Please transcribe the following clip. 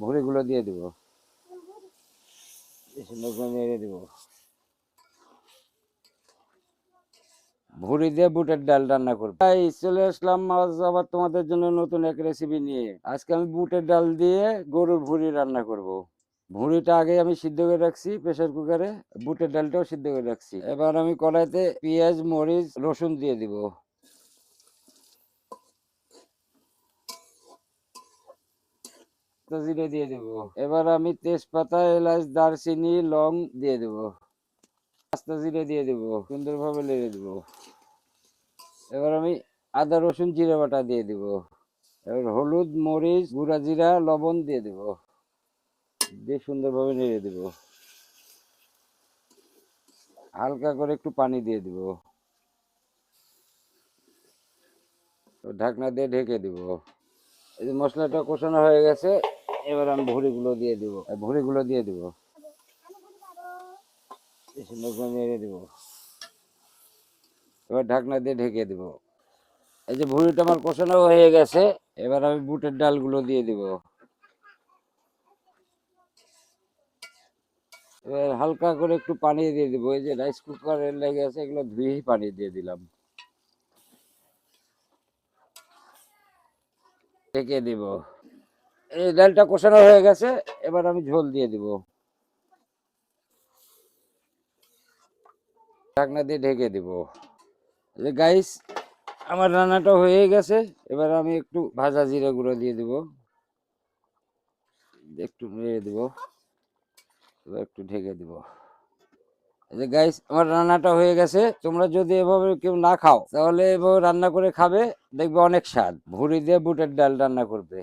ভুঁড়িগুলো দিয়ে দিব, সুন্দর করে নেড়ে দিব। ভুঁড়ি দিয়ে বুটের ডাল রান্না করবো। তাই চলে আসলাম আজ আবার তোমাদের জন্য নতুন এক রেসিপি নিয়ে। আজকে আমি বুটের ডাল দিয়ে গরুর ভুঁড়ি রান্না করব। ভুঁড়িটা আগে আমি সিদ্ধ করে রাখছি প্রেসার কুকারে, বুটের ডালটাও সিদ্ধ করে রাখছি। এবার আমি কড়াইতে পেঁয়াজ, মরিচ, রসুন দিয়ে দিব। জিরে দিয়ে দেব। এবার আমি তেজপাতা, এলাচ, দারচিনি, লং দিয়ে দেব। আস্তা জিরে দিয়ে দেব, সুন্দরভাবে নেড়ে দেব। এবার আমি আদা, রসুন, জিরে বাটা দিয়ে দিব। এবার হলুদ, মরিচ, গুঁড়া জিরা, লবণ দিয়ে দেব, দিয়ে সুন্দরভাবে নেড়ে দেব। হালকা করে একটু পানি দিয়ে দিব, ঢাকনা দিয়ে ঢেকে দিব। এই যে মশলাটা কষানো হয়ে গেছে, এবার আমি ভুঁড়িগুলো দিয়ে দিব, ভুঁড়িগুলো দিয়ে দিব, সুন্দর করে নেড়ে দিব। এবার ঢাকনা দিয়ে ঢেকে দিব। এই যে ভুঁড়িটা আমার কষানো হয়ে গেছে, এবার আমি বুটের ডালগুলো দিয়ে দিব। এবার হালকা করে একটু পানি দিয়ে দিব। এই যে রাইস কুকারের লেগে আছে, এগুলো ধুয়েই পানি দিয়ে দিলাম, ঢেকে দিব। এই ডালটা কষানো হয়ে গেছে, এবার আমি ঝোল দিয়ে দিব, ঢাকনা দিয়ে ঢেকে দিব। যে গাইস, আমার রান্নাটা হয়ে গেছে। এবার আমি একটু ভাজা জিরা গুঁড়ো দিয়ে দিব, একটু নেড়ে দিব, এবার একটু ঢেকে দিব। এই যে গাইস, আমার রান্নাটা হয়ে গেছে। তোমরা যদি এভাবে কেউ না খাও, তাহলে এভাবে রান্না করে খাবে, দেখবে অনেক স্বাদ। ভুঁড়ি দিয়ে বুটের ডাল রান্না করবে।